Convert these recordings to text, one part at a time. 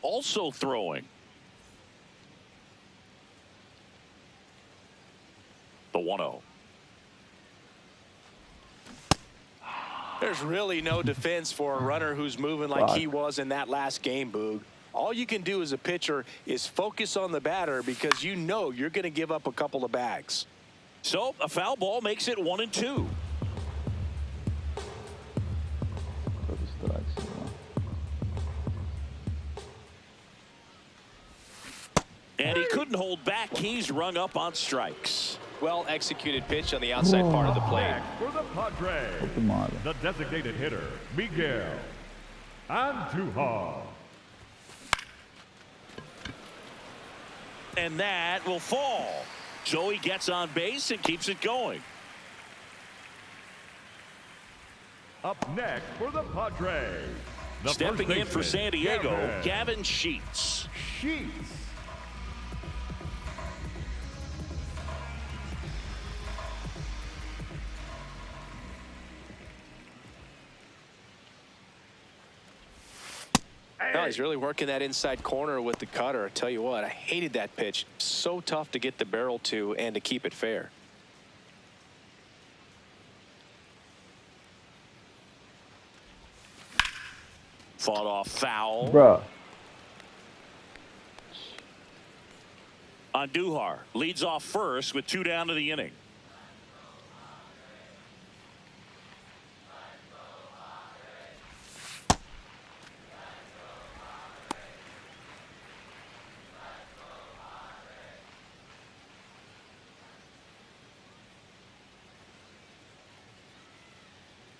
Also throwing. The 1-0. There's really no defense for a runner who's moving like he was in that last game, Boog. All you can do as a pitcher is focus on the batter because you know you're going to give up a couple of bags. So a foul ball makes it 1-2. And he couldn't hold back. He's rung up on strikes. Well executed pitch on the outside part of the plate. For the Padres, the designated hitter, Miguel Andujar. And that will fall. So he gets on base and keeps it going. Up next for the Padres, the stepping in for San Diego, Gavin Sheets. Well, he's really working that inside corner with the cutter. I tell you what, I hated that pitch. So tough to get the barrel to and to keep it fair. Fought off foul. Bruh. Andujar leads off first with 2 down to the inning.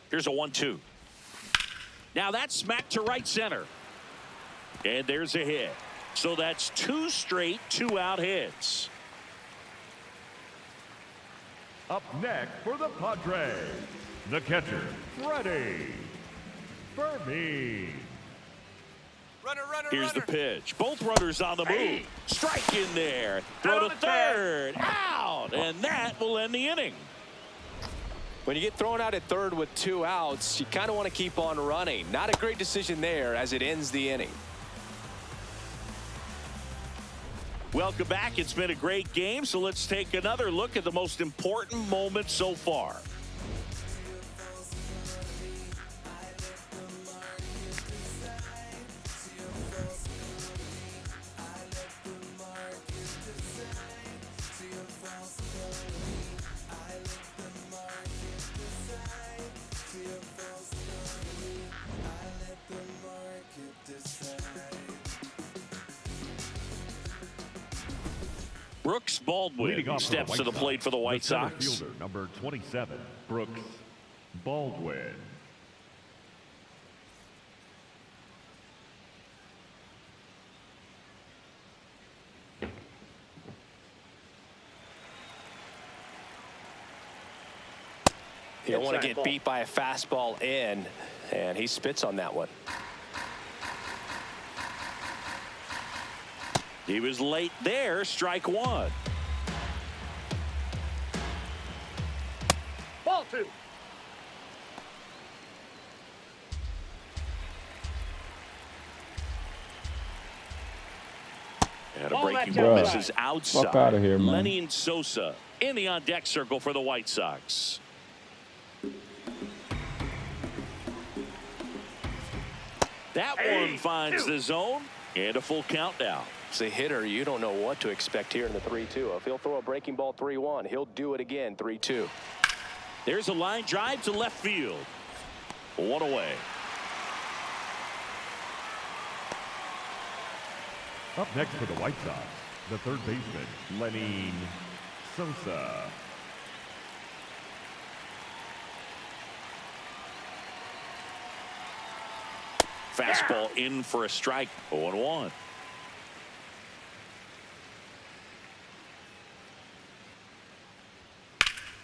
Here's a 1-2. Now that's smacked to right center. And there's a hit. So that's 2 straight 2-out hits. Up next for the Padres, the catcher, Freddie Fermin. Runner, here's the pitch. Both runners on the move. Strike in there. Throw to third. Out. And that will end the inning. When you get thrown out at third with 2 outs, you kind of want to keep on running. Not a great decision there as it ends the inning. Welcome back. It's been a great game, so let's take another look at the most important moment so far. Brooks Baldwin steps to the plate for the White Sox. Fielder, number 27, Brooks Baldwin. You don't want to get beat by a fastball in, and he spits on that one. He was late there. Strike 1. Ball 2. And a breaking ball misses outside. Fuck out of here, man. Lenny and Sosa in the on-deck circle for the White Sox. That one finds the zone, and a full count now. As a hitter, you don't know what to expect here in the 3-2. If he'll throw a breaking ball 3-1, he'll do it again 3-2. There's a line drive to left field. 1 away. Up next for the White Sox, the third baseman, Lenny Sosa. Fastball in for a strike. 0-1.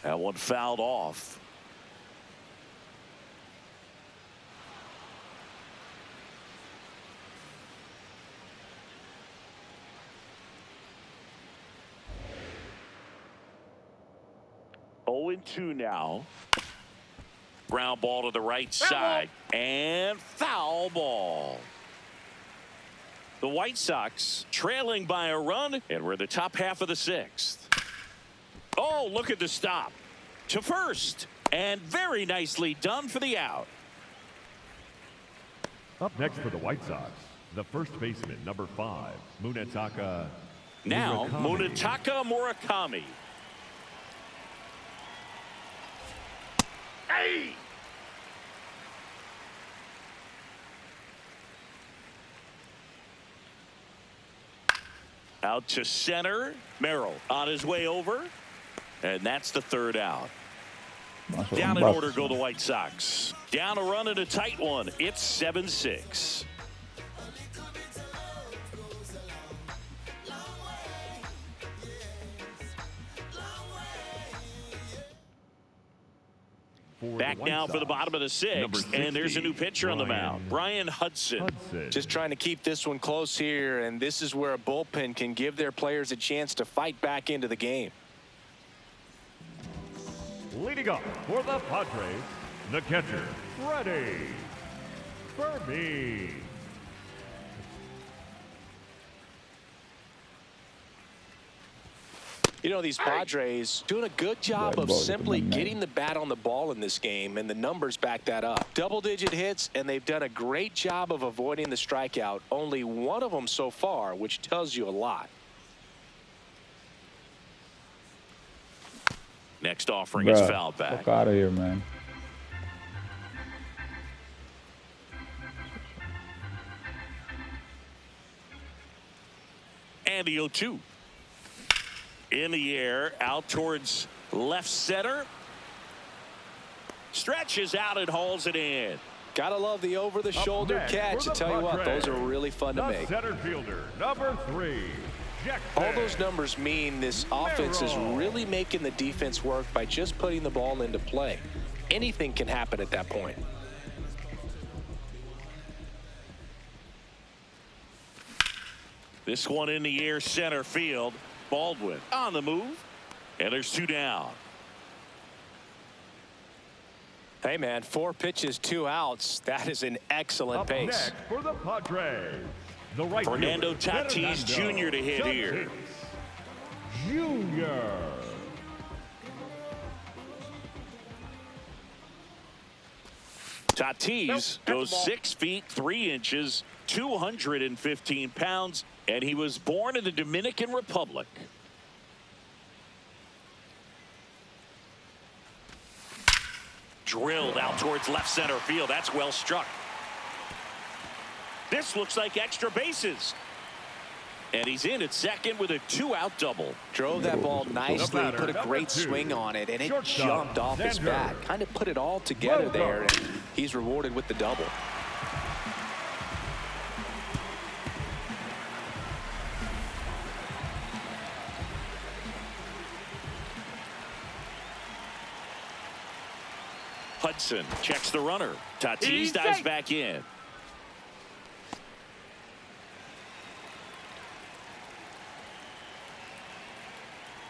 That one fouled off. Oh, 0-2 now. Ground ball to the right side. And foul ball. The White Sox trailing by a run, and we're the top half of the sixth. Oh, look at the stop to first, and very nicely done for the out. Up next for the White Sox, the first baseman, number 5, Munetaka. Now, Munetaka Murakami. Hey! Out to center. Merrill on his way over. And that's the third out. Down in order go the White Sox. Down a run and a tight one. It's 7-6. Back now for the bottom of the sixth, and there's a new pitcher on the mound, Brian Hudson. Just trying to keep this one close here, and this is where a bullpen can give their players a chance to fight back into the game. Leading up for the Padres, the catcher, Freddie Fermi. You know, these Padres doing a good job of simply getting the bat on the ball in this game, and the numbers back that up. Double-digit hits, and they've done a great job of avoiding the strikeout. Only one of them so far, which tells you a lot. Next offering is foul back. Fuck out of here, man. And the 0-2. In the air, out towards left center. Stretches out and hauls it in. Gotta love the over-the-shoulder catch. I tell you what, those are really fun to make. Center fielder, number 3. All those numbers mean this offense is really making the defense work by just putting the ball into play. Anything can happen at that point. This one in the air, center field. Baldwin on the move, and there's 2 down. Hey, man, 4 pitches, 2 outs. That is an excellent pace. Next for the Padres, the right Fernando Tatis Jr. to hit here. Jr. Tatis goes 6 feet 3 inches, 215 pounds, and he was born in the Dominican Republic. Drilled out towards left center field. That's well struck. This looks like extra bases. And he's in at second with a 2-out double. Drove that ball nicely, put a great swing on it, and it jumped off his bat. Kind of put it all together there, and he's rewarded with the double. Hudson checks the runner. Tatis dives back in.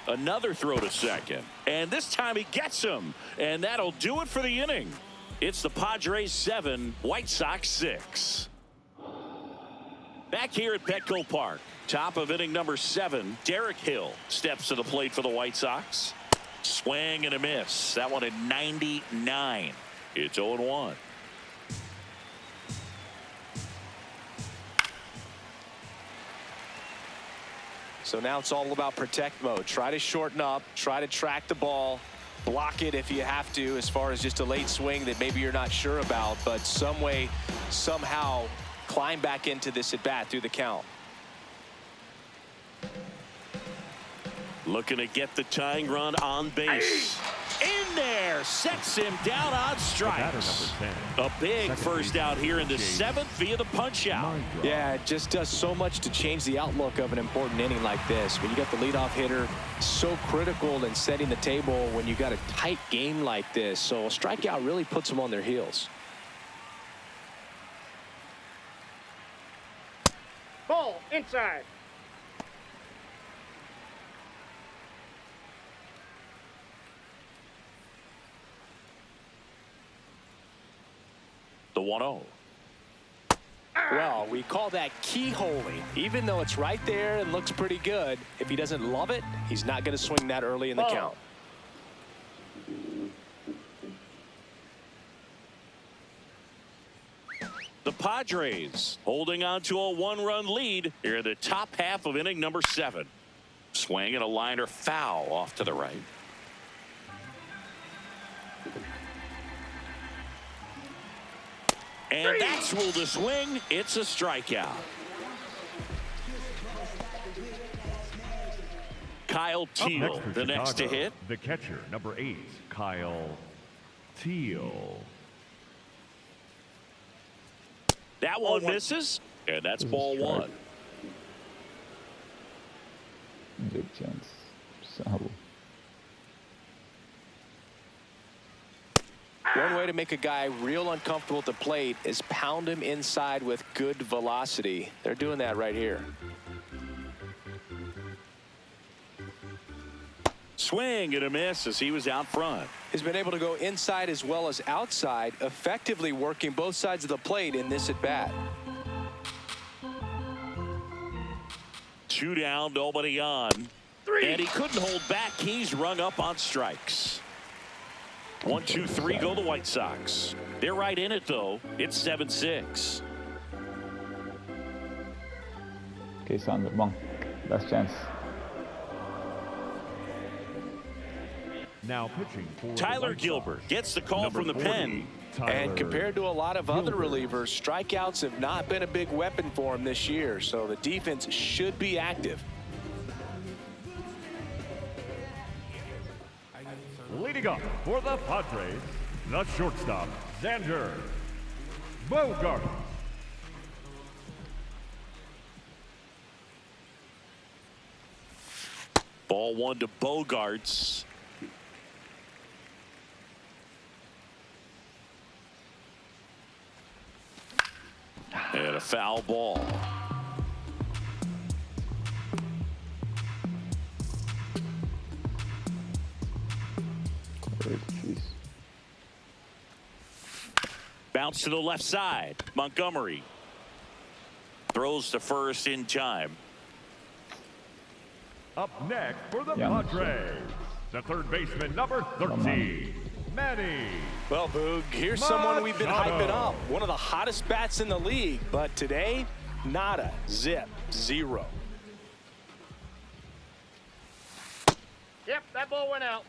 Another throw to second. And this time he gets him. And that'll do it for the inning. It's the Padres 7, White Sox 6. Back here at Petco Park. Top of inning number 7, Derek Hill steps to the plate for the White Sox. Swing and a miss. That one at 99. It's 0-1. So now it's all about protect mode. Try to shorten up, try to track the ball, block it if you have to, as far as just a late swing that maybe you're not sure about, but some way, somehow climb back into this at bat through the count. Looking to get the tying run on base. In there, sets him down on strikes. A big first out here in the 7th via the punch out. Yeah, it just does so much to change the outlook of an important inning like this. When you got the leadoff hitter, so critical in setting the table when you got a tight game like this. So a strikeout really puts them on their heels. Ball inside. The 1-0. Well, we call that keyholing. Even though it's right there and looks pretty good, if he doesn't love it, he's not going to swing that early in the count. The Padres holding on to a one-run lead here in the top half of inning number 7. Swing and a liner foul off to the right. And that's ruled a swing. It's a strikeout. Kyle Teal, the next to hit. The catcher, number 8, Kyle Teal. That one misses, and that's ball 1. Big chance. Sabo. One way to make a guy real uncomfortable at the plate is pound him inside with good velocity. They're doing that right here. Swing and a miss as he was out front. He's been able to go inside as well as outside, effectively working both sides of the plate in this at bat. 2 down, nobody on. 3. And he couldn't hold back. He's rung up on strikes. 1, 2, 3 go the White Sox. They're right in it, though. It's 7-6. Okay, Sander, bang. Last chance. Now pitching for Tyler Gilbert gets the call from the pen. And compared to a lot of other relievers, strikeouts have not been a big weapon for him this year, so the defense should be active. Leading up for the Padres, the shortstop, Xander Bogaerts. Ball 1 to Bogaerts. And a foul ball. Jeez. Bounce to the left side. Montgomery throws to first in time. Up next for the Yeah. Padres, the third baseman, number 13, Manny. Well, Boog, here's someone we've been Machado. hyping up. One of the hottest bats in the league, but today, nada, zip, 0. Yep, that ball went out.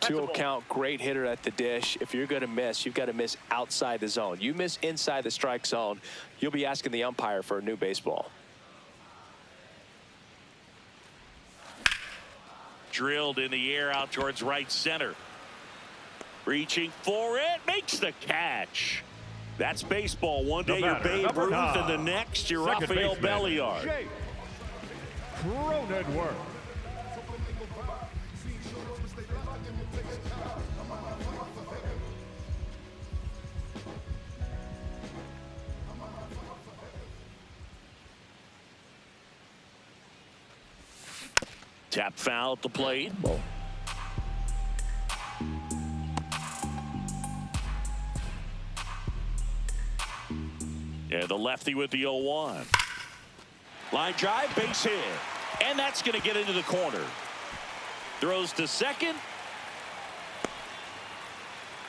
That's a 2-0 ball. count, great hitter at the dish. If you're going to miss, you've got to miss outside the zone. You miss inside the strike zone, you'll be asking the umpire for a new baseball. Drilled in the air out towards right center. Reaching for it, makes the catch. That's baseball. One day you're batter, Babe number Ruth, 9, and the next you're second Rafael baseman, Belliard. Jake Cronenworth. Tap foul at the plate. Ball. Yeah, the lefty with the 0-1. Line drive, base hit. And that's going to get into the corner. Throws to second.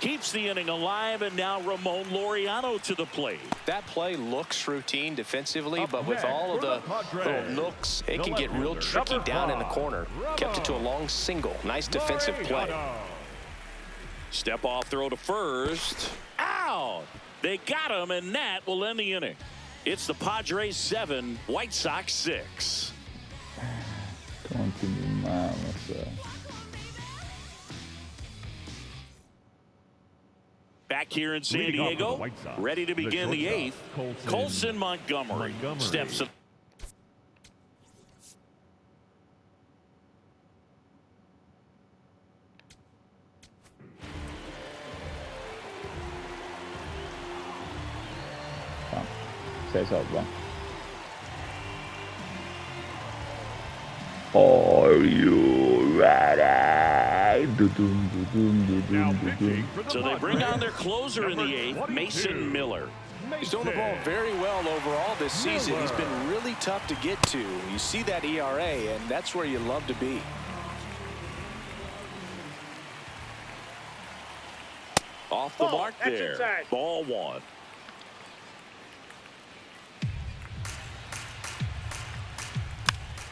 Keeps the inning alive, and now Ramon Laureano to the plate. That play looks routine defensively, Up but with next all of for the the Padres, little nooks, it the can get real left-hander, tricky number down in the 5, corner. Kept it to a long single. Nice defensive play. Laureano. Step off throw to first. Out! They got him, and that will end the inning. It's the Padres 7, White Sox 6. Continuamos. Back here in San Leading off for the Diego, White Sox, ready to the begin the shortstop, 8th. Colson Montgomery steps up. Says out, bang. Are you Now pitching for the So they bring on their Padres, closer in the number 8th, 22, Mason Miller. He's doing the ball very well overall this season. He's been really tough to get to. You see that ERA, and that's where you love to be. Off the mark That's there. inside. Ball 1.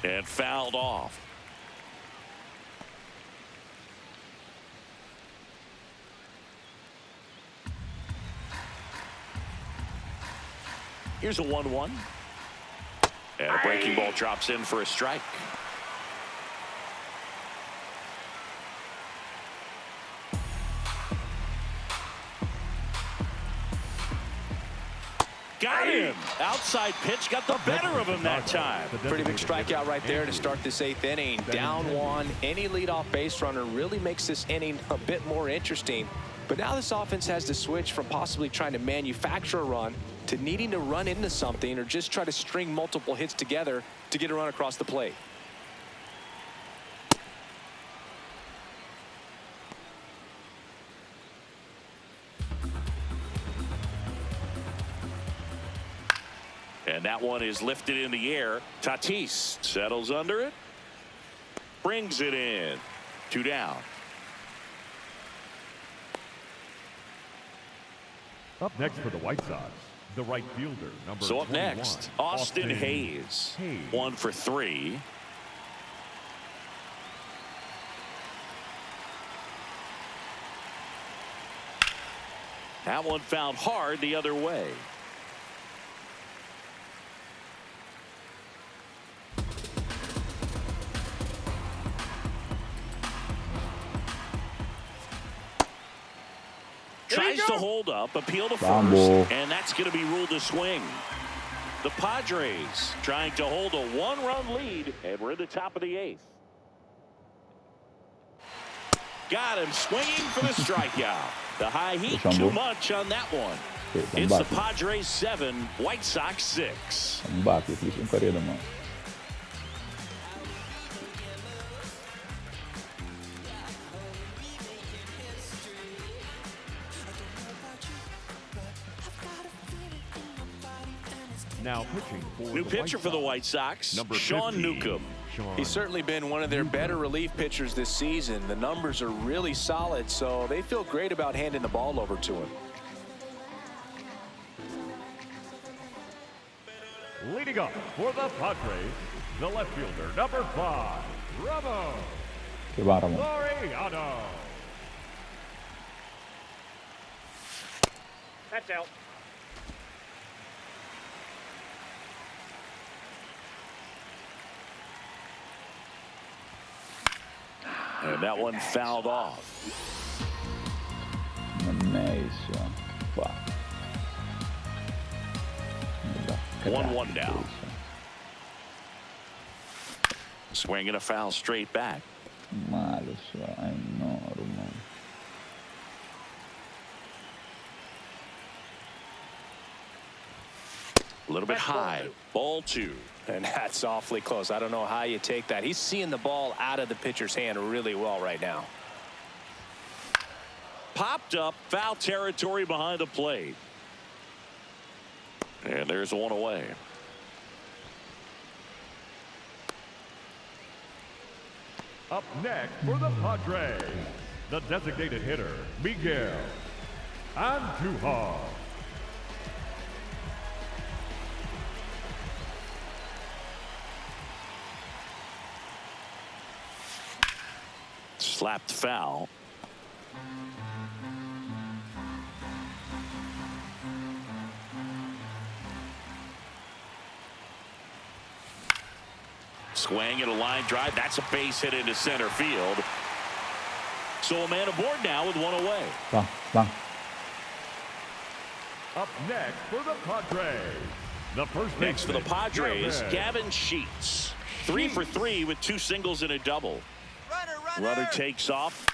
And fouled off. Here's a 1-1. And a breaking ball drops in for a strike. Got him. Outside pitch got the better of him that time. Pretty big strikeout right there to start this 8th inning. Down 1. Any leadoff base runner really makes this inning a bit more interesting. But now this offense has to switch from possibly trying to manufacture a run to needing to run into something or just try to string multiple hits together to get a run across the plate. And that one is lifted in the air. Tatis settles under it. Brings it in. 2 down. Up next for the White Sox, the right fielder, number So up 21, next, Austin Hayes. 1 for 3. That one found hard the other way. Tries to hold up, appeal to Vamos. first, and that's going to be ruled a swing. The Padres trying to hold a 1-run lead, and we're in the top of the 8th. Got him swinging for the strikeout. The high heat too much on that one. It's the Padres 7, White Sox 6. Bate, слишком корректно, ман. Now pitching for New the pitcher White for the Sox, White Sox, number Sean 15, Newcomb. Sean He's certainly been one of their better relief pitchers this season. The numbers are really solid, so they feel great about handing the ball over to him. Leading up for the Padres, the left fielder, number 5, Ramos Que va, Ramón. Laureano. That's out. And that one fouled off. Non è isso. Qua. 1-1 now. Swinging a foul straight back. Malo sua, ai no, Ramon. A little bit high. Ball 2. And that's awfully close. I don't know how you take that. He's seeing the ball out of the pitcher's hand really well right now. Popped up, foul territory behind the plate. And there's one away. Up next for the Padres, the designated hitter, Miguel Andujar. Slapped foul. Swing at a line drive. That's a base hit into center field. So a man aboard now with one away. Va, va. Up next for the Padres, the first Next for the baseman, Padres, Gavin Sheets. 3 for 3 with 2 singles and a double. Runner takes off.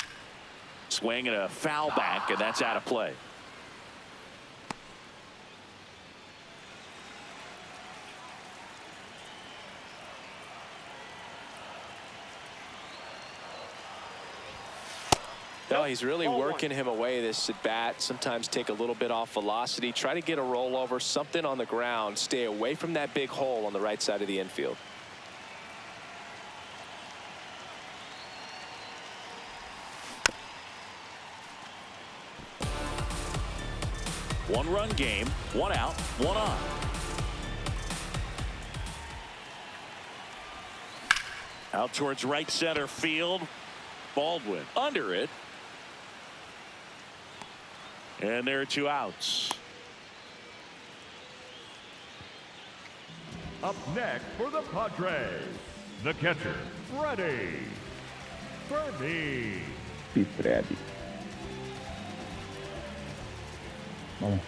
Swing and a foul back, and that's out of play. No, he's really working him away this at bat. Sometimes take a little bit off velocity. Try to get a rollover, something on the ground. Stay away from that big hole on the right side of the infield. One-run game, one out, one on. Out towards right center field. Baldwin under it. And there are 2 outs. Up next for the Padres, the catcher, Freddie. Freddy. Vamos.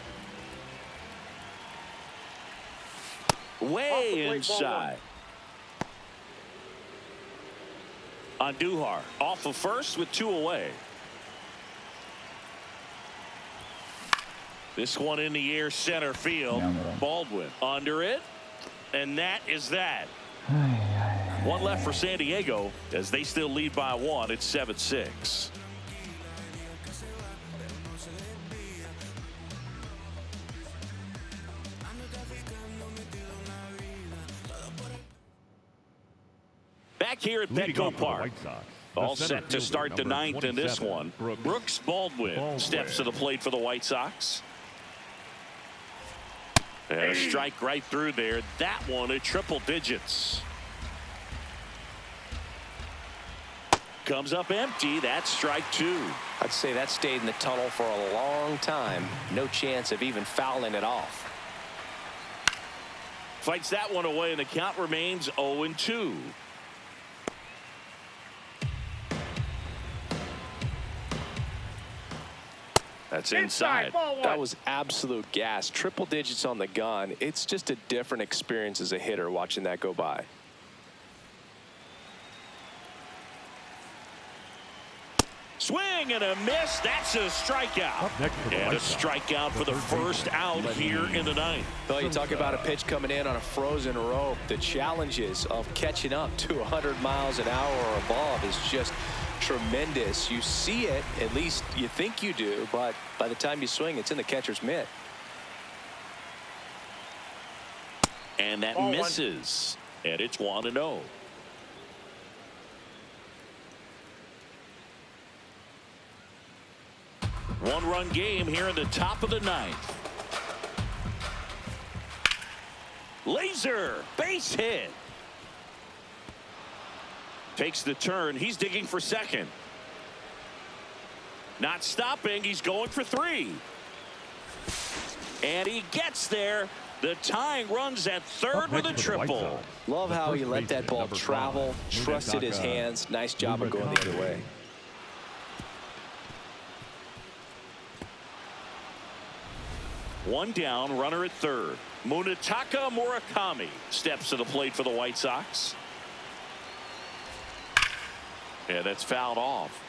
Way inside. Andujar off of first with 2 away. This one in the air center field. Baldwin under it. And that is that. One left for San Diego as they still lead by 1. It's 7-6. Back here at Petco Park. All set to start the 9th in this one. Brooks Baldwin steps to the plate for the White Sox. And a strike right through there. That one at triple digits. Comes up empty. That's strike 2. I'd say that stayed in the tunnel for a long time. No chance of even fouling it off. Fights that one away, and the count remains 0-2. That's inside. That was absolute gas. Triple digits on the gun. It's just a different experience as a hitter watching that go by. Swing and a miss. That's a strikeout. And a strikeout for the first out here in the 9th. Well, you talk about a pitch coming in on a frozen rope. The challenges of catching up to 100 miles an hour or above is just tremendous. You see it, at least you think you do, but by the time you swing, it's in the catcher's mitt. And that misses. And it's 1-0. One-run game here in the top of the 9th. Laser base hit. Takes the turn. He's digging for second. Not stopping. He's going for 3. And he gets there. The tying runs at third with a triple. Love how he let that ball travel, trusted his hands. Nice job of going the other way. One down, runner at third. Munetaka Murakami steps to the plate for the White Sox. Yeah, that's fouled off.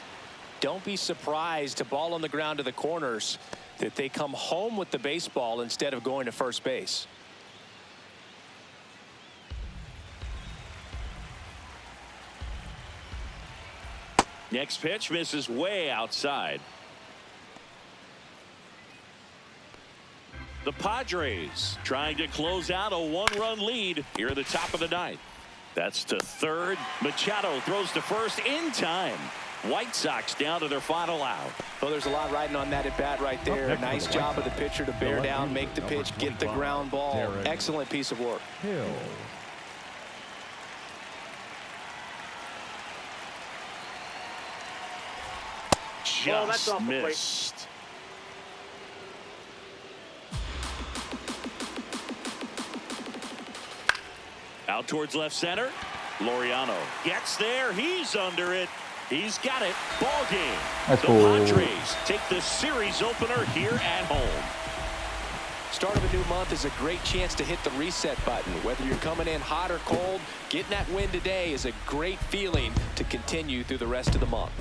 Don't be surprised, a ball on the ground to the corners, that they come home with the baseball instead of going to first base. Next pitch misses way outside. The Padres trying to close out a 1-run lead here at the top of the 9th. That's to third. Machado throws to first in time. White Sox down to their final out. Well, there's a lot riding on that at bat right there. Nice job of the pitcher to bear down, make the pitch, get the ground ball. Excellent piece of work. Just missed. Out towards left center. Laureano gets there. He's under it. He's got it. Ball game. The Padres take the series opener here at home. Start of a new month is a great chance to hit the reset button. Whether you're coming in hot or cold, getting that win today is a great feeling to continue through the rest of the month.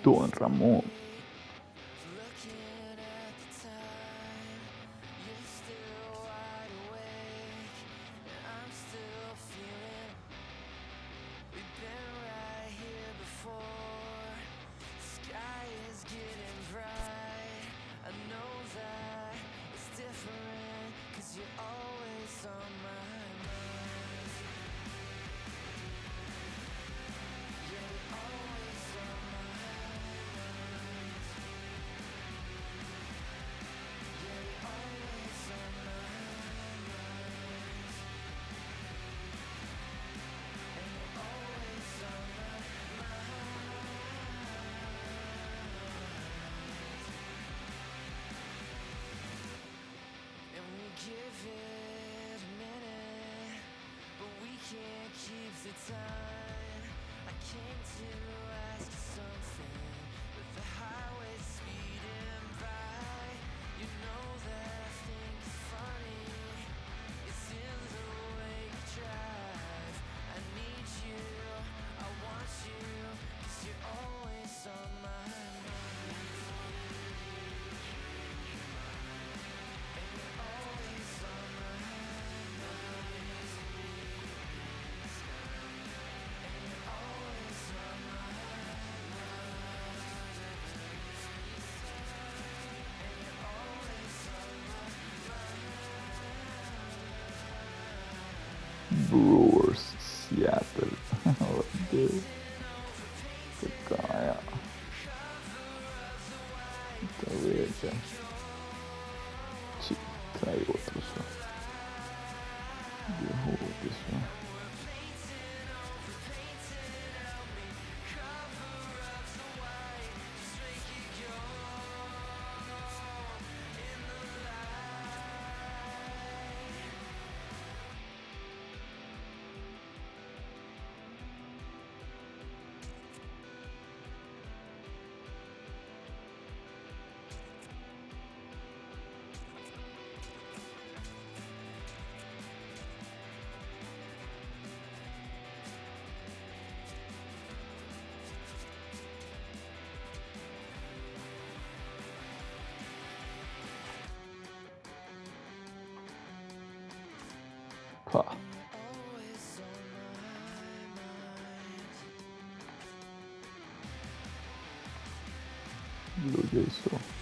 Don Ramón. Brewers, Seattle. Oh, Deus. Какая. Это вечер. Читай outro só. Derruba, pessoal. Pá. Blue Jay só.